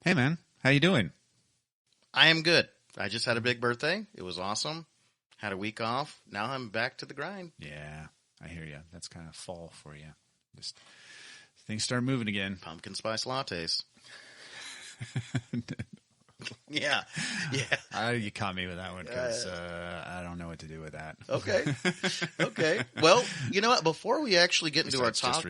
Hey, man. How you doing? I am good. I just had a big birthday. It was awesome. Had a week off. Now I'm back to the grind. Yeah, I hear you. That's kind of fall for you. Just things start moving again. Pumpkin spice lattes. Yeah. You caught me with that one because I don't know what to do with that. Okay. Well, you know what? Before we actually get into our talk,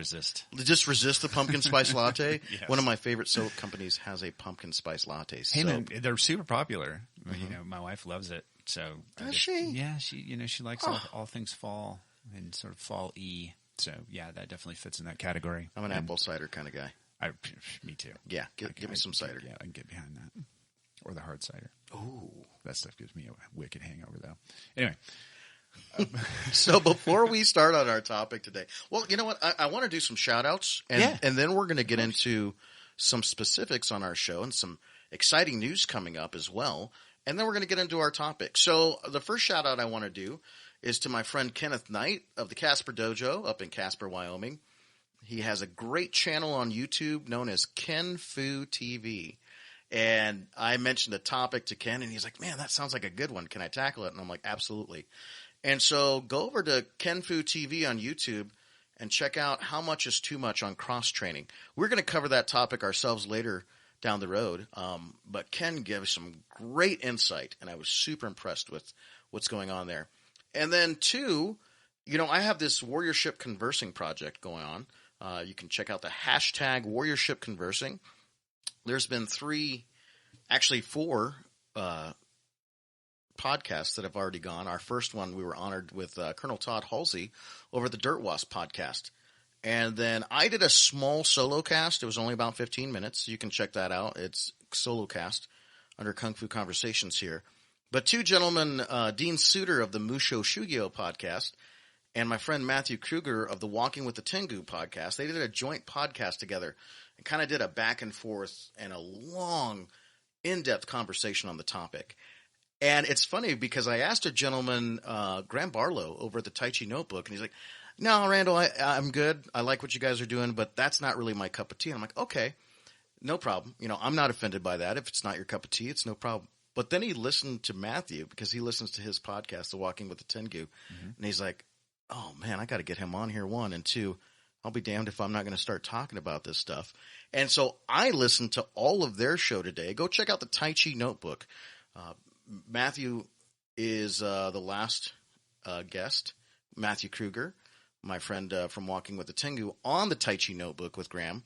just resist the pumpkin spice latte. Yes. One of my favorite soap companies has a pumpkin spice latte. Hey, man, they're super popular. Mm-hmm. You know, my wife loves it. So does she? Yeah, she likes all things fall and sort of fall-y. So yeah, that definitely fits in that category. I'm an apple cider kind of guy. Me too. Yeah, give me some cider. Yeah, I can get behind that. Or the hard cider. Ooh. That stuff gives me a wicked hangover, though. Anyway. So before we start on our topic today, well, you know what? I want to do some shout-outs, and then we're going to get into some specifics on our show and some exciting news coming up as well, and then we're going to get into our topic. So the first shout-out I want to do is to my friend Kenneth Knight of the Casper Dojo up in Casper, Wyoming. He has a great channel on YouTube known as Ken Fu TV. And I mentioned the topic to Ken, and he's like, man, that sounds like a good one. Can I tackle it? And I'm like, absolutely. And so go over to Ken Fu TV on YouTube and check out How Much is Too Much on cross-training. We're going to cover that topic ourselves later down the road, but Ken gives some great insight, and I was super impressed with what's going on there. And then, two, you know, I have this Warriorship Conversing project going on. You can check out the hashtag Warriorship Conversing. There's been four podcasts that have already gone. Our first one, we were honored with Colonel Todd Halsey over the Dirt Wasp podcast. And then I did a small solo cast. It was only about 15 minutes. You can check that out. It's solo cast under Kung Fu Conversations here. But two gentlemen, Dean Suter of the Musho Shugyo podcast and my friend Matthew Kruger of the Walking with the Tengu podcast, they did a joint podcast together and kind of did a back and forth and a long, in-depth conversation on the topic. And it's funny because I asked a gentleman, Graham Barlow, over at the Tai Chi Notebook, and he's like, no, Randall, I'm good. I like what you guys are doing, but that's not really my cup of tea. And I'm like, okay, no problem. You know, I'm not offended by that. If it's not your cup of tea, it's no problem. But then he listened to Matthew because he listens to his podcast, The Walking with the Tengu, and he's like, oh, man, I got to get him on here, one. And two, I'll be damned if I'm not going to start talking about this stuff. And so I listened to all of their show today. Go check out the Tai Chi Notebook. Matthew is the last guest, Matthew Kruger, my friend from Walking with the Tengu, on the Tai Chi Notebook with Graham.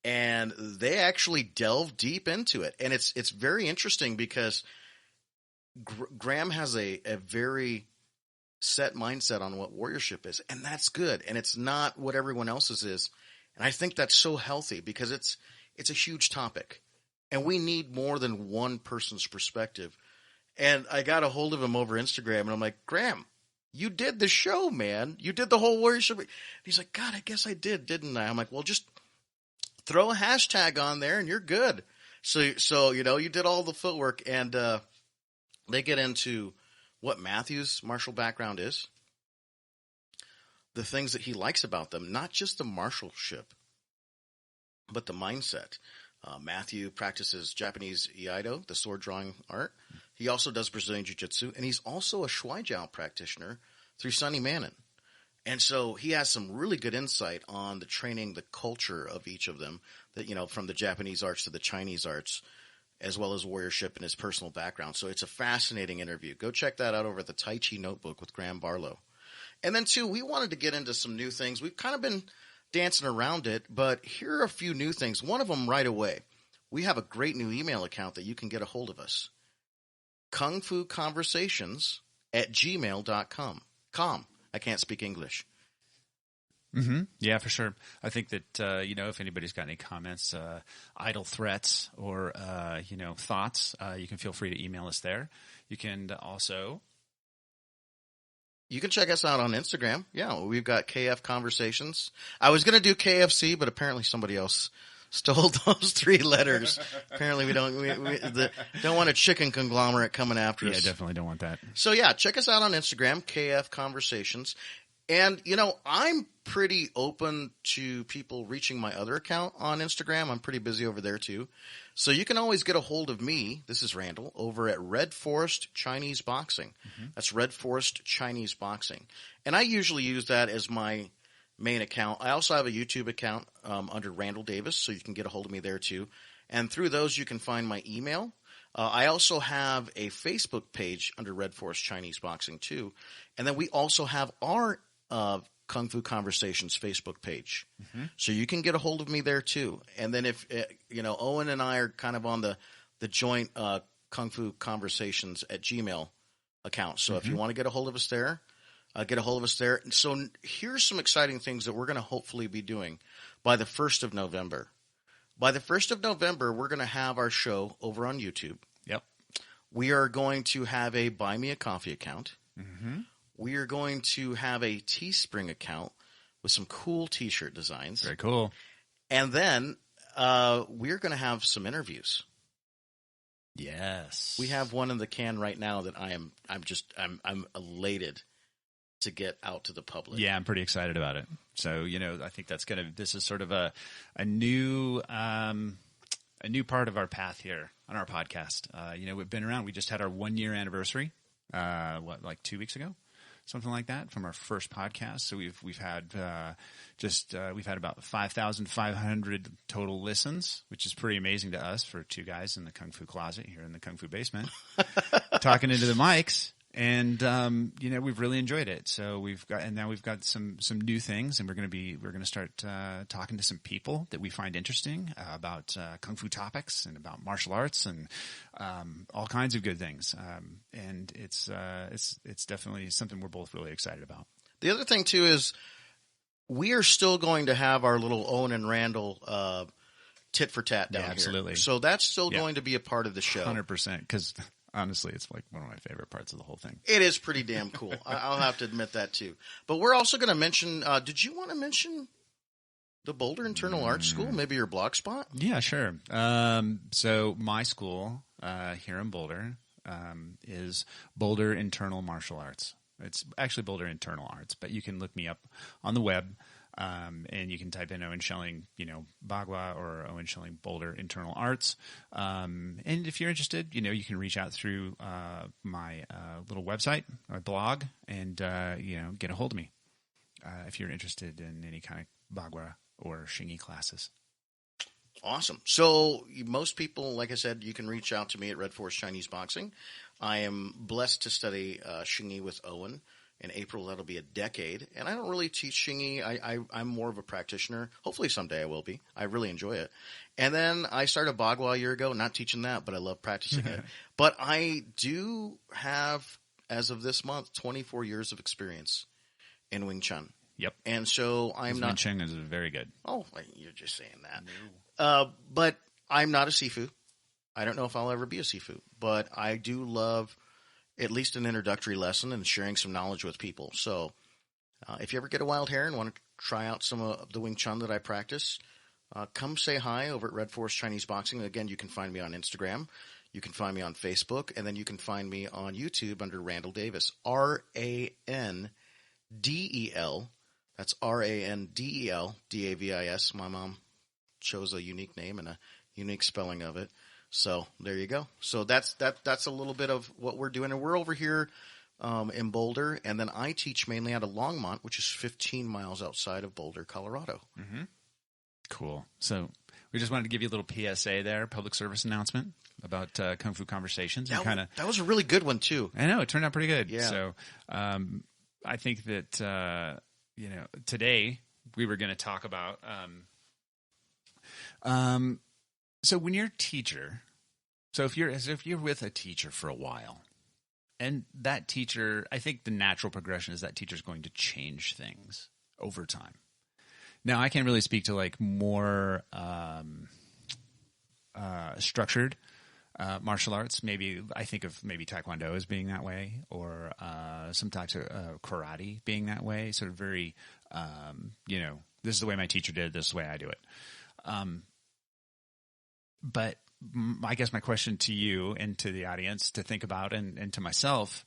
And they actually delve deep into it. And it's very interesting because Graham has a very set mindset on what warriorship is, and that's good. And it's not what everyone else's is. And I think that's so healthy because it's a huge topic, and we need more than one person's perspective. And I got a hold of him over Instagram, and I'm like, Graham, you did the show, man. You did the whole warriorship. And he's like, God, I guess I did, didn't I? I'm like, well, just throw a hashtag on there, and you're good. So you know, you did all the footwork, and they get into what Matthew's martial background is, the things that he likes about them, not just the martialship, but the mindset. Matthew practices Japanese Iaido, the sword drawing art. He also does Brazilian Jiu-Jitsu, and he's also a Shuai Jiao practitioner through Sonny Manon. And so he has some really good insight on the training, the culture of each of them, that, you know, from the Japanese arts to the Chinese arts, as well as warriorship and his personal background. So it's a fascinating interview. Go check that out over at the Tai Chi Notebook with Graham Barlow. And then, too, we wanted to get into some new things. We've kind of been dancing around it, but here are a few new things. One of them right away. We have a great new email account that you can get a hold of us. kungfuconversations@gmail.com. I can't speak English. Mm-hmm. Yeah, for sure. I think that, you know, if anybody's got any comments, idle threats, or, you know, thoughts, you can feel free to email us there. You can also... You can check us out on Instagram. Yeah, we've got KF Conversations. I was going to do KFC, but apparently somebody else stole those three letters. Apparently we don't want a chicken conglomerate coming after us. Yeah, definitely don't want that. So, yeah, check us out on Instagram, KF Conversations. And, I'm pretty open to people reaching my other account on Instagram. I'm pretty busy over there too. So you can always get a hold of me. This is Randall over at Red Forest Chinese Boxing. That's Red Forest Chinese Boxing. And I usually use that as my main account. I also have a YouTube account under Randall Davis, so you can get a hold of me there too. And through those, you can find my email. I also have a Facebook page under Red Forest Chinese Boxing too. And then we also have our Kung Fu Conversations Facebook page. So you can get a hold of me there too. And then if, Owen and I are kind of on the joint Kung Fu Conversations at Gmail account. So if you want to get a hold of us there, get a hold of us there. So here's some exciting things that we're going to hopefully be doing by the 1st of November. By the 1st of November, we're going to have our show over on YouTube. Yep. We are going to have a Buy Me a Coffee account. We are going to have a Teespring account with some cool T-shirt designs. Very cool. And then we're going to have some interviews. Yes. We have one in the can right now that I'm elated to get out to the public. Yeah, I'm pretty excited about it. So, I think this is sort of a new part of our path here on our podcast. We've been around. We just had our 1-year anniversary, like 2 weeks ago, something like that, from our first podcast. So we've had about 5,500 total listens, which is pretty amazing to us for two guys in the Kung Fu closet here in the Kung Fu basement, talking into the mics. And, we've really enjoyed it. So now we've got some new things, and we're going to start, talking to some people that we find interesting, about, Kung Fu topics and about martial arts and, all kinds of good things. And it's definitely something we're both really excited about. The other thing too is we are still going to have our little Owen and Randel, tit for tat down here. Absolutely. So that's still going to be a part of the show. 100%. 'Cause honestly, it's like one of my favorite parts of the whole thing. It is pretty damn cool. I'll have to admit that too. But we're also going to mention, did you want to mention the Boulder Internal Arts School? Maybe your blog spot? Yeah, sure. So my school here in Boulder is Boulder Internal Martial Arts. It's actually Boulder Internal Arts, but you can look me up on the web. And you can type in Owen Schelling, Bagua, or Owen Schelling Boulder Internal Arts. And if you're interested, you can reach out through my little website, my blog, and get a hold of me if you're interested in any kind of Bagua or Shingi classes. Awesome. So most people, like I said, you can reach out to me at Red Forest Chinese Boxing. I am blessed to study Shingi with Owen. In April, that'll be a decade. And I don't really teach Shingi. I'm more of a practitioner. Hopefully someday I will be. I really enjoy it. And then I started Bagua a year ago, not teaching that, but I love practicing it. But I do have, as of this month, 24 years of experience in Wing Chun. Yep. And so I'm not... Wing Chun is very good. Oh, you're just saying that. No. But I'm not a Sifu. I don't know if I'll ever be a Sifu. But I do love... at least an introductory lesson and sharing some knowledge with people. So if you ever get a wild hair and want to try out some of the Wing Chun that I practice, come say hi over at Red Forest Chinese Boxing. Again, you can find me on Instagram. You can find me on Facebook. And then you can find me on YouTube under Randall Davis. Randel. That's Randel. Davis. My mom chose a unique name and a unique spelling of it. So there you go. So that's a little bit of what we're doing. And we're over here in Boulder. And then I teach mainly out of Longmont, which is 15 miles outside of Boulder, Colorado. Mm-hmm. Cool. So we just wanted to give you a little PSA there, public service announcement about Kung Fu Conversations. And that was a really good one, too. I know. It turned out pretty good. Yeah. So I think that, today we were going to talk about so when you're a teacher, if you're with a teacher for a while, and that teacher, I think the natural progression is that teacher's going to change things over time. Now, I can't really speak to like more structured martial arts. Maybe I think of maybe Taekwondo as being that way, or some types of karate being that way. Sort of very, this is the way my teacher did it, this is the way I do it. But I guess my question to you and to the audience to think about and to myself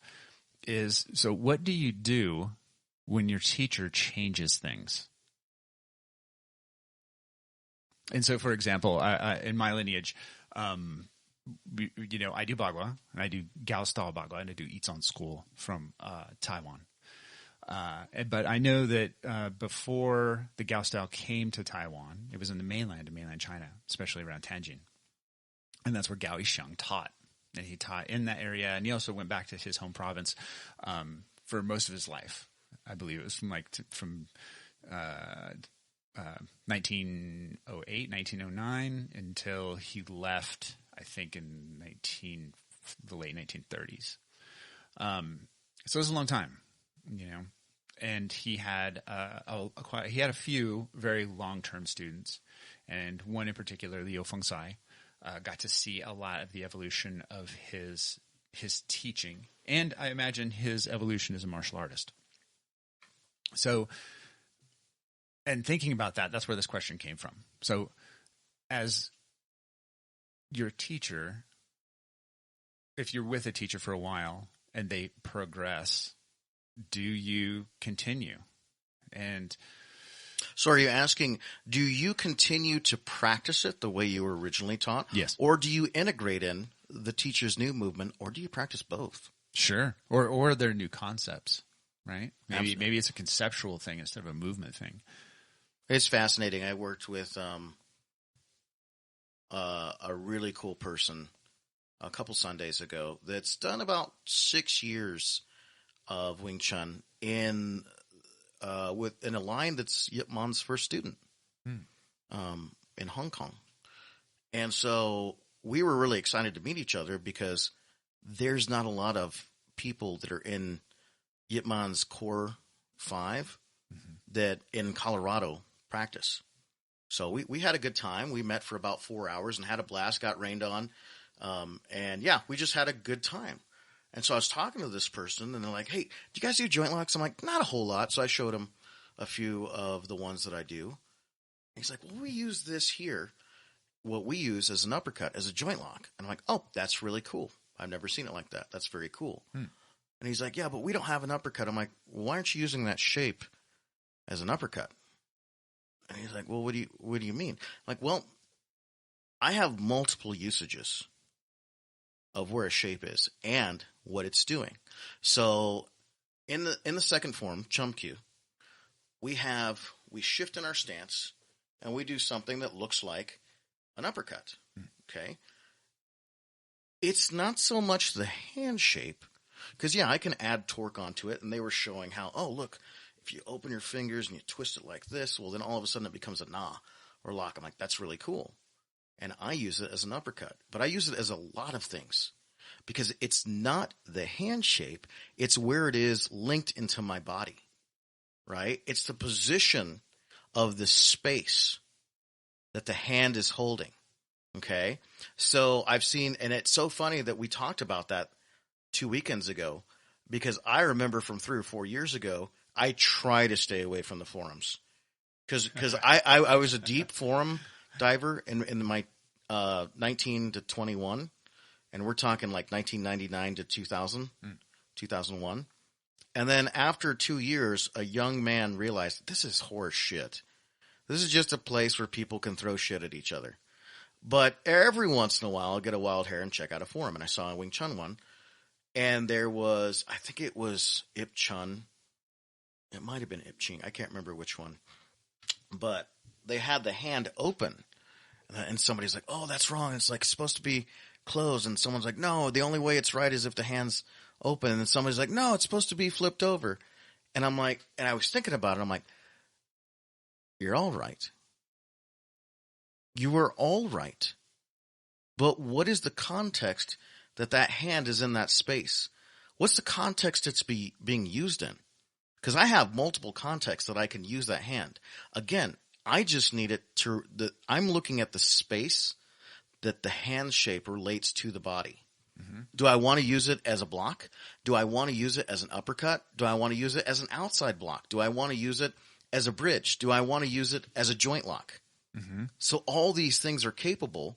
is, so what do you do when your teacher changes things. And so, for example, in my lineage, I do Bagua, and I do Gao style Bagua, and I do Yizan school from Taiwan. But I know that before the Gao style came to Taiwan, it was in mainland China, especially around Tianjin. And that's where Gao Yisheng taught. And he taught in that area. And he also went back to his home province for most of his life. I believe it was from 1908, 1909 until he left, I think, in the late 1930s. So it was a long time, And he had he had a few very long-term students, and one in particular, Liu Fengsai, got to see a lot of the evolution of his teaching, and I imagine his evolution as a martial artist. So, and thinking about that, that's where this question came from. So, as your teacher, if you're with a teacher for a while and they progress, do you continue? And so are you asking, do you continue to practice it the way you were originally taught? Yes. Or do you integrate in the teacher's new movement, or do you practice both? Sure. Or they're new concepts, right? Maybe it's a conceptual thing instead of a movement thing. It's fascinating. I worked with a really cool person a couple Sundays ago that's done about 6 years of Wing Chun in a line that's Yip Man's first student in Hong Kong. And so we were really excited to meet each other because there's not a lot of people that are in Yip Man's core 5 that in Colorado practice. So we had a good time. We met for about 4 hours and had a blast, got rained on. And yeah, we just had a good time. And so I was talking to this person and they're like, hey, do you guys do joint locks? I'm like, not a whole lot. So I showed him a few of the ones that I do. And he's like, well, we use this here. What we use as an uppercut, as a joint lock. And I'm like, oh, that's really cool. I've never seen it like that. That's very cool. And he's like, yeah, but we don't have an uppercut. I'm like, well, why aren't you using that shape as an uppercut? And he's like, well, what do you mean? I'm like, well, I have multiple usages of where a shape is and what it's doing. So in the second form, Chum Kyu, we shift in our stance and we do something that looks like an uppercut. Okay. It's not so much the hand shape, because yeah, I can add torque onto it. And they were showing how, oh, look, if you open your fingers and you twist it like this, well, then all of a sudden it becomes a na or lock. I'm like, that's really cool. And I use it as an uppercut, but I use it as a lot of things because it's not the hand shape. It's where it is linked into my body, right? It's the position of the space that the hand is holding. Okay. So I've seen, and it's so funny that we talked about that 2 weekends ago, because I remember from 3 or 4 years ago, I try to stay away from the forums because I was a deep forum diver in my 19 to 21, and we're talking like 1999 to 2000, 2001. And then after 2 years, a young man realized this is horse shit. This is just a place where people can throw shit at each other. But every once in a while, I'll get a wild hair and check out a forum. And I saw a Wing Chun one, and there was, I think it was Ip Chun. It might have been Ip Ching. I can't remember which one. But they had the hand open. And somebody's like, oh, that's wrong. It's like supposed to be closed. And someone's like, no, the only way it's right is if the hand's open. And then somebody's like, no, it's supposed to be flipped over. And I'm like, and I was thinking about it. I'm like, you're all right. You were all right. But what is the context that hand is in that space? What's the context it's being used in? Because I have multiple contexts that I can use that hand. Again, I just need it I'm looking at the space that the hand shape relates to the body. Mm-hmm. Do I want to use it as a block? Do I want to use it as an uppercut? Do I want to use it as an outside block? Do I want to use it as a bridge? Do I want to use it as a joint lock? Mm-hmm. So all these things are capable,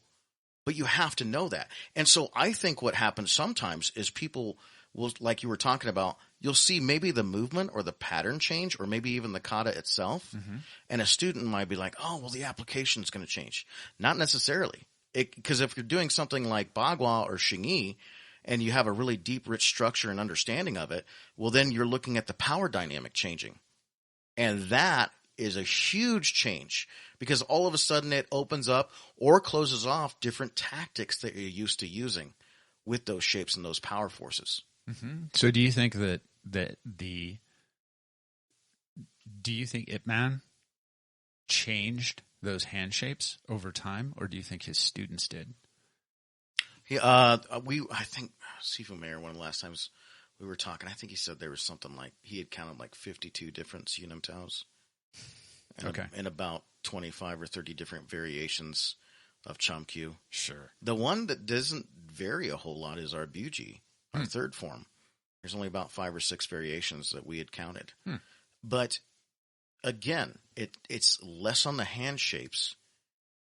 but you have to know that. And so I think what happens sometimes is people will, like you were talking about, you'll see maybe the movement or the pattern change, or maybe even the kata itself. And a student might be like, oh, well, the application is going to change. Not necessarily. Because if you're doing something like Bagua or Xingyi, and you have a really deep, rich structure and understanding of it, well, then you're looking at the power dynamic changing. And that is a huge change, because all of a sudden it opens up or closes off different tactics that you're used to using with those shapes and those power forces. So do you think do you think Ip Man changed those hand shapes over time, or do you think his students did? I think Sifu Mayer, one of the last times we were talking, I think he said there was something like, he had counted like 52 different Sunam Taos. And about 25 or 30 different variations of Chamkyu. Sure. The one that doesn't vary a whole lot is our Buji, our third form. There's only about 5 or 6 variations that we had counted. But again, it's less on the hand shapes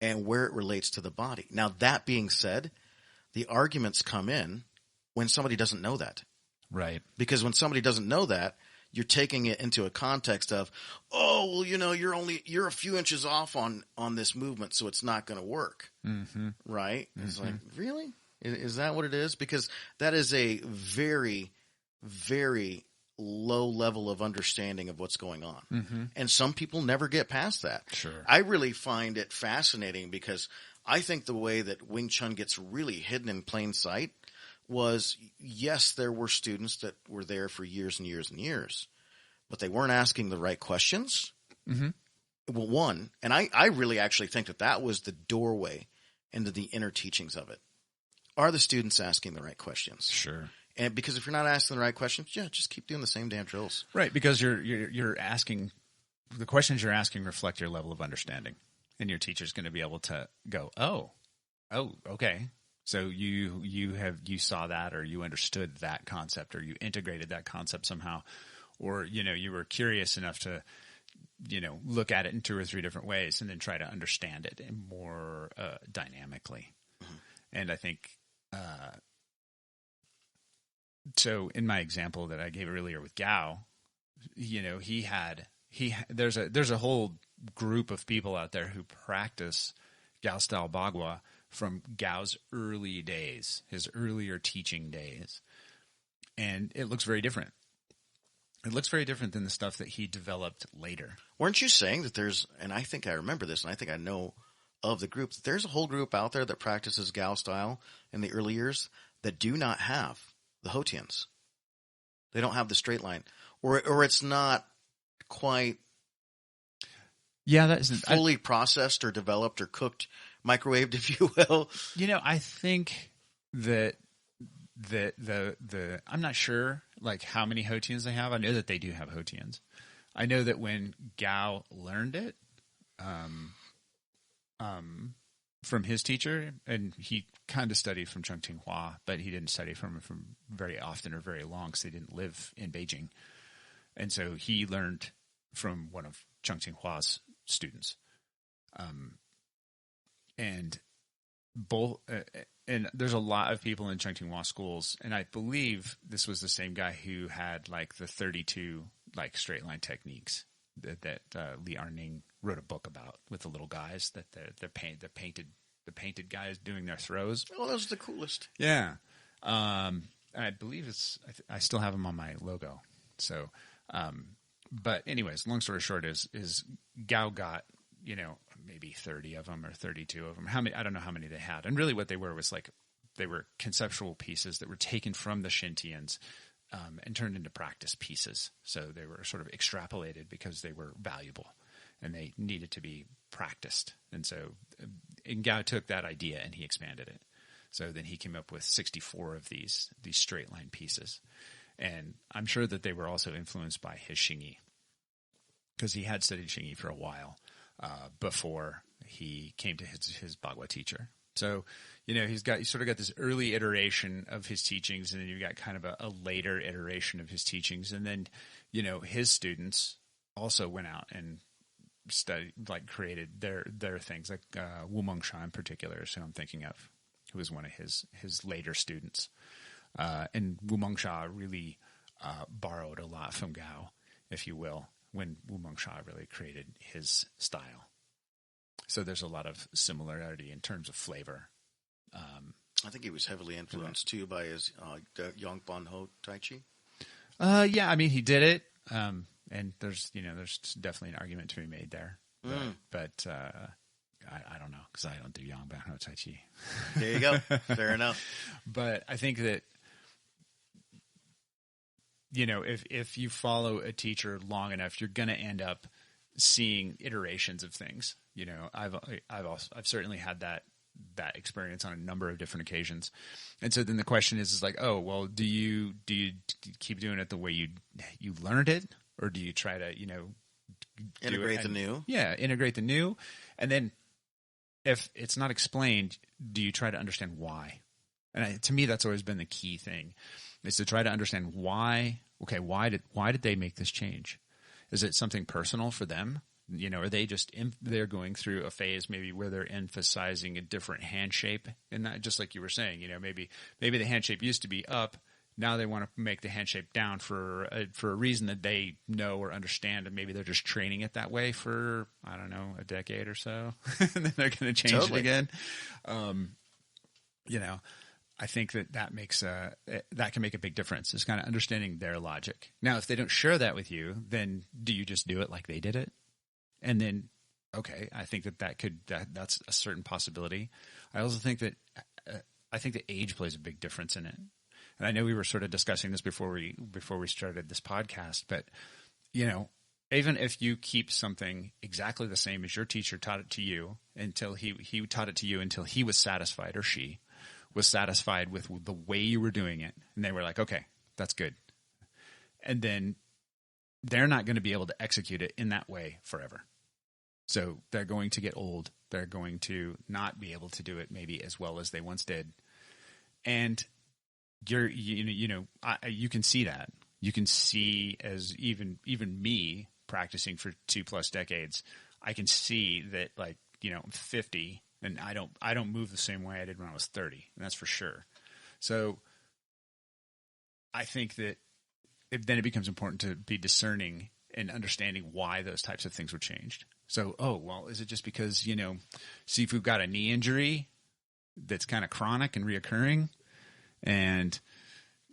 and where it relates to the body. Now, that being said, the arguments come in when somebody doesn't know that. Right. Because when somebody doesn't know that, you're taking it into a context of, oh, well, you're a few inches off on this movement, so it's not going to work. Right? It's like, really? Is that what it is? Because that is a very, very low level of understanding of what's going on. And some people never get past that. Sure. I really find it fascinating, because I think the way that Wing Chun gets really hidden in plain sight was, yes, there were students that were there for years and years and years, but they weren't asking the right questions. Well, one, and I really actually think that was the doorway into the inner teachings of it. Are the students asking the right questions? Sure. And because if you're not asking the right questions, just keep doing the same damn drills. Right, because you're asking, the questions you're asking reflect your level of understanding, and your teacher's going to be able to go, oh, okay. So you saw that, or you understood that concept, or you integrated that concept somehow, or you were curious enough to look at it in 2 or 3 different ways and then try to understand it more dynamically. And I think so. In my example that I gave earlier with Gao, there's a whole group of people out there who practice Gao style Bagua from Gao's early days, his earlier teaching days. And it looks very different. It looks very different than the stuff that he developed later. Weren't you saying that there's, and I think I remember this, and I think I know of the group, that there's a whole group out there that practices Gao style in the early years that do not have the Hotians. They don't have the straight line. Or it's not quite fully processed or developed or cooked, microwaved, if you will. I think that the I'm not sure like how many Hotians they have. I know that they do have Hotians. I know that when Gao learned it from his teacher, and he kind of studied from Chung Ting Hua, but he didn't study from very often or very long because they didn't live in Beijing. And so he learned from one of Chung Ting Hua's students. And there's a lot of people in Chung Ting Hua schools, and I believe this was the same guy who had like the 32 like straight line techniques that Li Arning wrote a book about, with the little guys that the painted guys doing their throws. Oh, those are the coolest. Yeah. I believe I still have them on my logo. So, but anyways, long story short is Gao got, maybe 30 of them or 32 of them. How many? I don't know how many they had. And really what they were was like, they were conceptual pieces that were taken from the Shintians and turned into practice pieces. So they were sort of extrapolated because they were valuable and they needed to be practiced. And so Gao took that idea and he expanded it. So then he came up with 64 of these straight line pieces. And I'm sure that they were also influenced by his Xingyi, because he had studied Xingyi for a while before he came to his Bagua teacher. So, you sort of got this early iteration of his teachings, and then you've got kind of a later iteration of his teachings. And then, his students also went out and studied, like created their things, like Wu Mengsha in particular is who I'm thinking of, who was one of his later students. And Wumong Sha really borrowed a lot from Gao, if you will, when Wumong Sha really created his style. So there's a lot of similarity in terms of flavor. I think he was heavily influenced too by his Yongban Ho Tai Chi. Yeah, I mean, he did it. And there's definitely an argument to be made there. But I don't know, because I don't do Yongban Ho Tai Chi. There you go. Fair enough. But I think that, if you follow a teacher long enough, you're going to end up seeing iterations of things. I've certainly had that experience on a number of different occasions. And so then the question is like, oh, well, do you keep doing it the way you learned it, or do you try to, integrate the new? Yeah, integrate the new. And then if it's not explained, do you try to understand why? And to me, that's always been the key thing, is to try to understand why. Okay, why did they make this change? Is it something personal for them? Are they they're going through a phase maybe where they're emphasizing a different hand shape, and that, just like you were saying, maybe the hand shape used to be up. Now they want to make the hand shape down for a reason that they know or understand, and maybe they're just training it that way for, I don't know, a decade or so, and then they're going to change it again. I think that can make a big difference. It's kind of understanding their logic. Now, if they don't share that with you, then do you just do it like they did it? And then, okay, I think that's a certain possibility. I also think that age plays a big difference in it. And I know we were sort of discussing this before we started this podcast, but even if you keep something exactly the same as your teacher taught it to you until he taught it to you until he was satisfied, or she was satisfied with the way you were doing it, and they were like, okay, that's good. And then they're not going to be able to execute it in that way forever. So they're going to get old. They're going to not be able to do it maybe as well as they once did. And you can see that. You can see, as even me practicing for 2+ decades, I can see that, like, I'm 50 and I don't move the same way I did when I was 30, and that's for sure. So I think that then it becomes important to be discerning and understanding why those types of things were changed. So, is it just because, Sifu got a knee injury that's kind of chronic and reoccurring, and,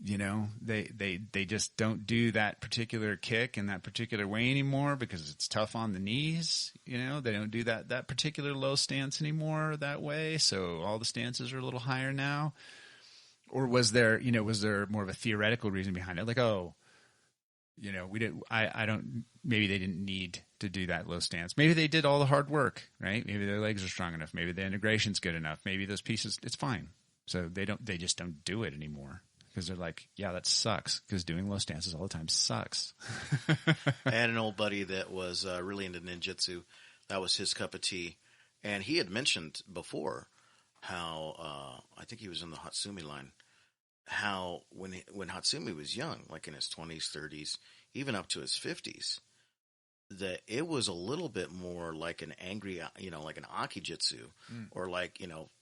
they just don't do that particular kick in that particular way anymore because it's tough on the knees. They don't do that particular low stance anymore that way. So all the stances are a little higher now. Or was there more of a theoretical reason behind it? Like, maybe they didn't need to do that low stance. Maybe they did all the hard work, right? Maybe their legs are strong enough. Maybe the integration's good enough. Maybe those pieces, it's fine. So they just don't do it anymore because they're like, yeah, that sucks, because doing low stances all the time sucks. I had an old buddy that was really into ninjutsu. That was his cup of tea. And he had mentioned before how, I think he was in the Hatsumi line, how when Hatsumi was young, like in his 20s, 30s, even up to his 50s, that it was a little bit more like an angry, like an Akijitsu, or like,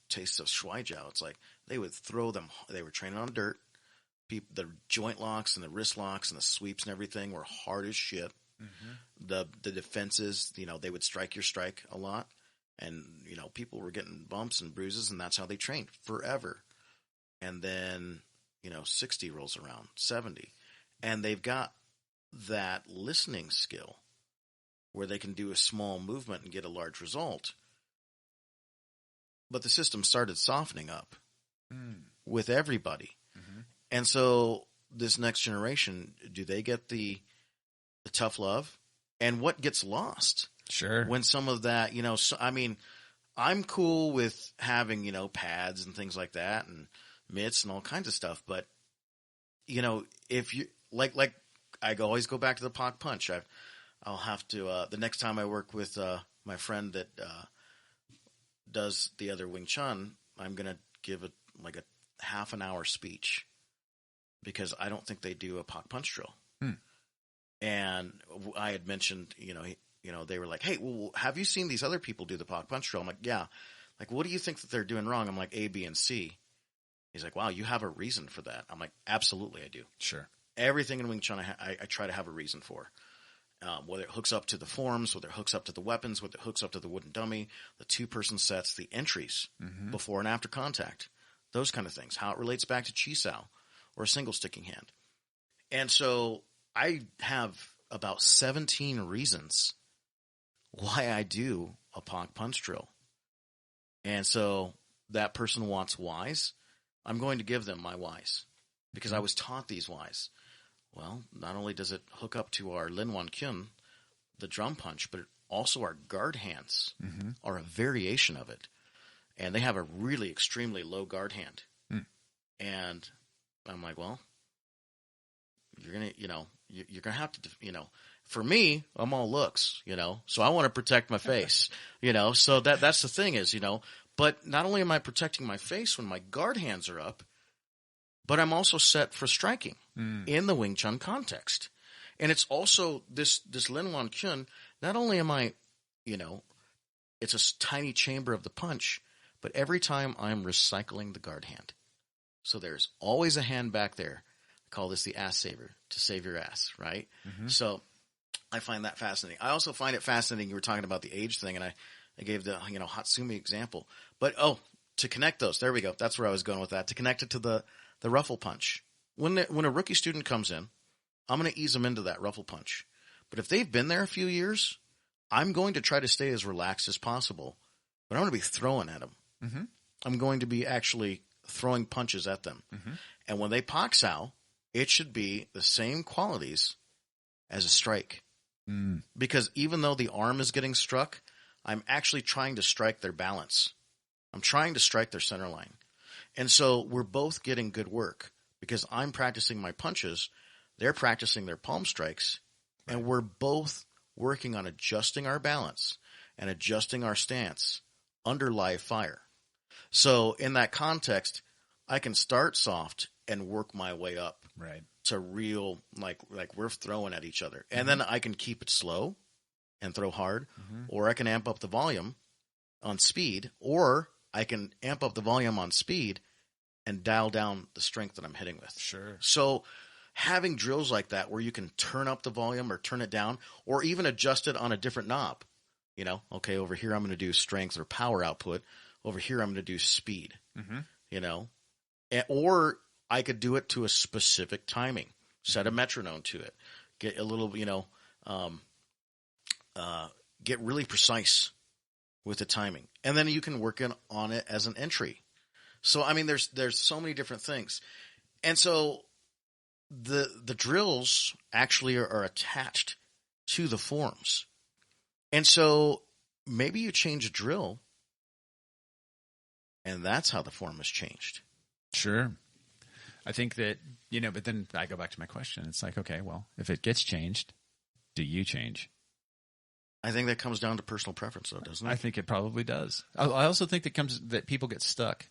tastes of Shuaijiao. It's like they would throw them, they were training on dirt. The joint locks and the wrist locks and the sweeps and everything were hard as shit. Mm-hmm. The defenses, they would strike your strike a lot. And, people were getting bumps and bruises, and that's how they trained forever. And then, 60 rolls around, 70. And they've got that listening skill where they can do a small movement and get a large result. But the system started softening up with everybody. Mm-hmm. And so this next generation, do they get the tough love? And what gets lost? Sure. When some of that, I'm cool with having, pads and things like that and mitts and all kinds of stuff. But, if you like I always go back to the Pak Punch. I'll have to, the next time I work with my friend that does the other Wing Chun, I'm going to give a half an hour speech because I don't think they do a Pak Punch drill. And I had mentioned, they were like, hey, well, have you seen these other people do the Pak Punch drill? I'm like, yeah. Like, what do you think that they're doing wrong? I'm like, A, B, and C. He's like, wow, you have a reason for that. I'm like, absolutely, I do. Sure. Everything in Wing Chun, I try to have a reason for. Whether it hooks up to the forms, whether it hooks up to the weapons, whether it hooks up to the wooden dummy, the two-person sets, the entries, before and after contact, those kind of things, how it relates back to Chi Sao or a single sticking hand. And so I have about 17 reasons why I do a Pog punch drill. And so that person wants whys. I'm going to give them my whys because I was taught these whys. Well, not only does it hook up to our Lin Wan Kyun, the drum punch, but also our guard hands are a variation of it. And they have a really extremely low guard hand. And I'm like, well, you're going to, you're going to have to, for me, I'm all looks, so I want to protect my face, so that's the thing is, but not only am I protecting my face when my guard hands are up, but I'm also set for striking in the Wing Chun context. And it's also this Lin Wan Kyun, not only am I, it's a tiny chamber of the punch, but every time I'm recycling the guard hand. So there's always a hand back there. I call this the ass saver, to save your ass, right? So I find that fascinating. I also find it fascinating. You were talking about the age thing, and I gave the, Hatsumi example. But, to connect those, there we go. That's where I was going with that. To connect it to the ruffle punch. When a rookie student comes in, I'm going to ease them into that ruffle punch. But if they've been there a few years, I'm going to try to stay as relaxed as possible. But I'm going to be throwing at them. I'm going to be actually throwing punches at them. And when they Pak Sao, it should be the same qualities as a strike. Because even though the arm is getting struck, I'm actually trying to strike their balance. I'm trying to strike their center line. And so we're both getting good work because I'm practicing my punches. They're practicing their palm strikes. And we're both working on adjusting our balance and adjusting our stance under live fire. So in that context, I can start soft and work my way up to real, like we're throwing at each other. And then I can keep it slow and throw hard, or I can amp up the volume on speed, or I can amp up the volume on speed and dial down the strength that I'm hitting with. Sure. So having drills like that where you can turn up the volume or turn it down or even adjust it on a different knob, okay, over here I'm going to do strength or power output. Over here I'm going to do speed, or I could do it to a specific timing, set a metronome to it, get a little, get really precise with the timing. And then you can work on it as an entry. So, I mean, there's so many different things. And so the drills actually are attached to the forms. And so maybe you change a drill and that's how the form has changed. Sure. I think that, but then I go back to my question. It's like, okay, well, if it gets changed, do you change? I think that comes down to personal preference, though, doesn't it? I think it probably does. I also think that people get stuck.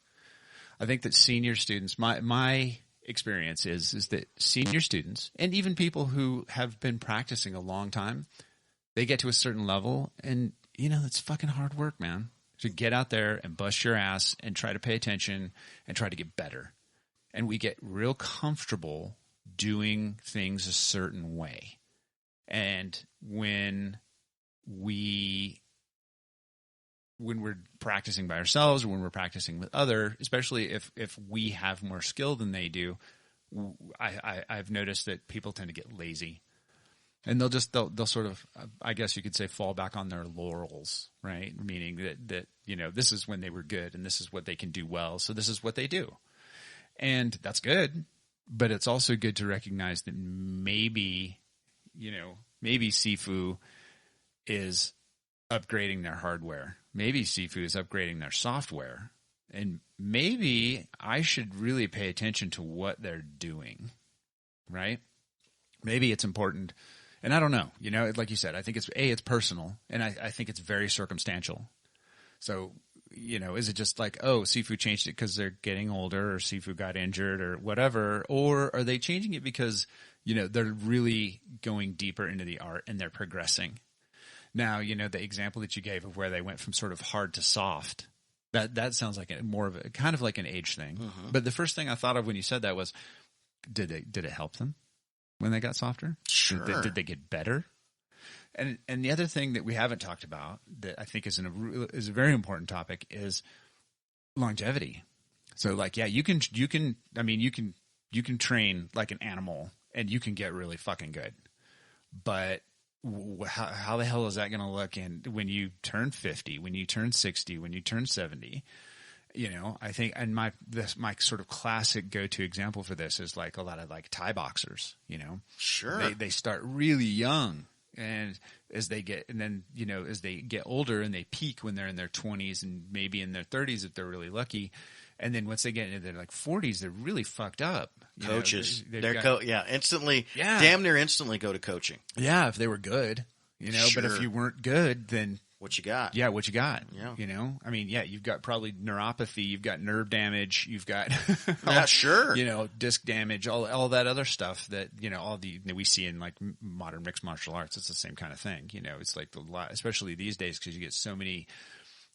I think that senior students, my experience is that senior students and even people who have been practicing a long time, they get to a certain level and, it's fucking hard work, man. To get out there and bust your ass and try to pay attention and try to get better. And we get real comfortable doing things a certain way. And when we're practicing by ourselves or when we're practicing with other, especially if we have more skill than they do, I've noticed that people tend to get lazy. And they'll sort of, I guess you could say, fall back on their laurels, right? Meaning that this is when they were good and this is what they can do well. So this is what they do. And that's good. But it's also good to recognize that maybe Sifu is upgrading their hardware. Maybe Sifu is upgrading their software. And maybe I should really pay attention to what they're doing, right? Maybe it's important. And I don't know, like you said, I think it's personal, and I think it's very circumstantial. So, is it just like, oh, Sifu changed it because they're getting older, or Sifu got injured, or whatever, or are they changing it because, they're really going deeper into the art and they're progressing? Now, the example that you gave of where they went from sort of hard to soft, That sounds like more of a kind of like an age thing. Mm-hmm. But the first thing I thought of when you said that was, did it help them when they got softer? Sure. Did they get better? And the other thing that we haven't talked about that I think is a very important topic is longevity. So like, yeah, you can train like an animal and you can get really fucking good, but how the hell is that going to look when you turn 50, when you turn 60, when you turn 70? You know, I think, and my sort of classic go-to example for this is like a lot of like Thai boxers, you know, Sure. they start really young, and as they get older and they peak when they're in their 20s and maybe in their 30s if they're really lucky. And then once they get into their like 40s, they're really fucked up. Coaches, instantly, damn near instantly go to coaching. Yeah, if they were good, you know. Sure. But if you weren't good, then what you got? Yeah, what you got? Yeah, you know. I mean, yeah, you've got probably neuropathy, you've got nerve damage, you've got sure, you know, disc damage, all that other stuff that we see in like modern mixed martial arts. It's the same kind of thing. You know, it's like especially these days because you get so many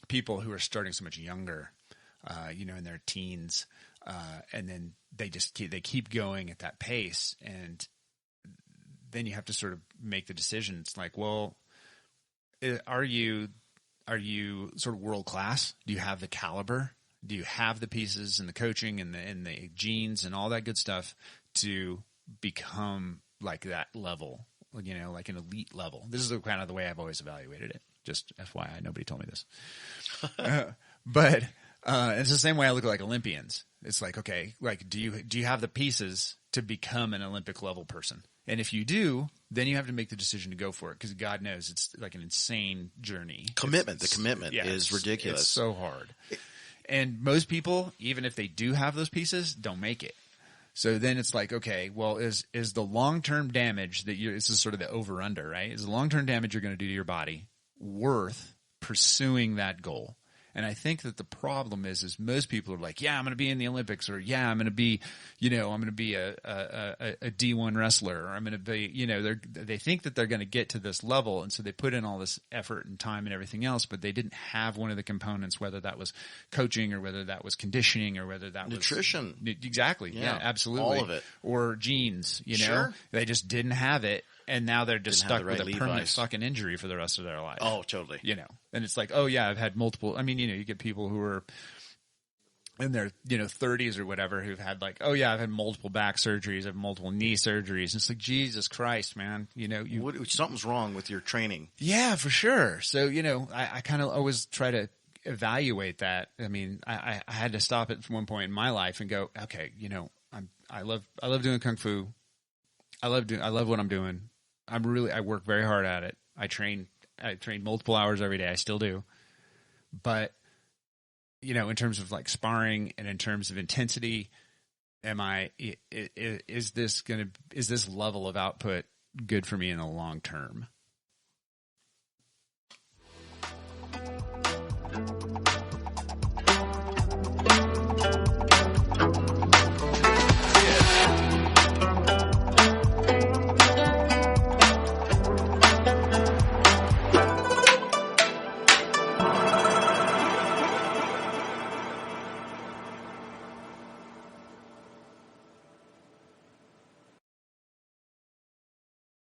people who are starting so much younger. In their teens, and then they keep going at that pace, and then you have to sort of make the decision. It's like, well, are you sort of world class? Do you have the caliber? Do you have the pieces and the coaching and the genes and all that good stuff to become like that level? You know, like an elite level. This is kind of the way I've always evaluated it. Just FYI, nobody told me this, but. It's the same way I look at like Olympians. It's like, okay, like, do you have the pieces to become an Olympic level person? And if you do, then you have to make the decision to go for it because God knows it's like an insane journey. The commitment is ridiculous. It's so hard. And most people, even if they do have those pieces, don't make it. So then it's like, okay, well, is the long-term damage this is sort of the over-under, right? Is the long-term damage you're going to do to your body worth pursuing that goal? And I think that the problem is most people are like, yeah, I'm going to be in the Olympics, or yeah, I'm going to be, I'm going to be a D1 wrestler, or I'm going to be, they think that they're going to get to this level. And so they put in all this effort and time and everything else, but they didn't have one of the components, whether that was coaching or whether that was conditioning or whether that nutrition. Was exactly. Yeah, absolutely. All of it. Or genes, Sure. They just didn't have it. And now they're just stuck with a Levi's. permanent fucking injury for the rest of their life. Oh, totally. And it's like, oh yeah, I've had multiple. I mean, you get people who are in their 30s or whatever who've had like, oh yeah, I've had multiple back surgeries, I've multiple knee surgeries. And it's like, Jesus Christ, man, something's wrong with your training. Yeah, for sure. So I kind of always try to evaluate that. I mean, I had to stop at one point in my life and go, okay, I love doing kung fu. I love what I'm doing. I work very hard at it. I train multiple hours every day. I still do. But, in terms of like sparring and in terms of intensity, is this level of output good for me in the long term?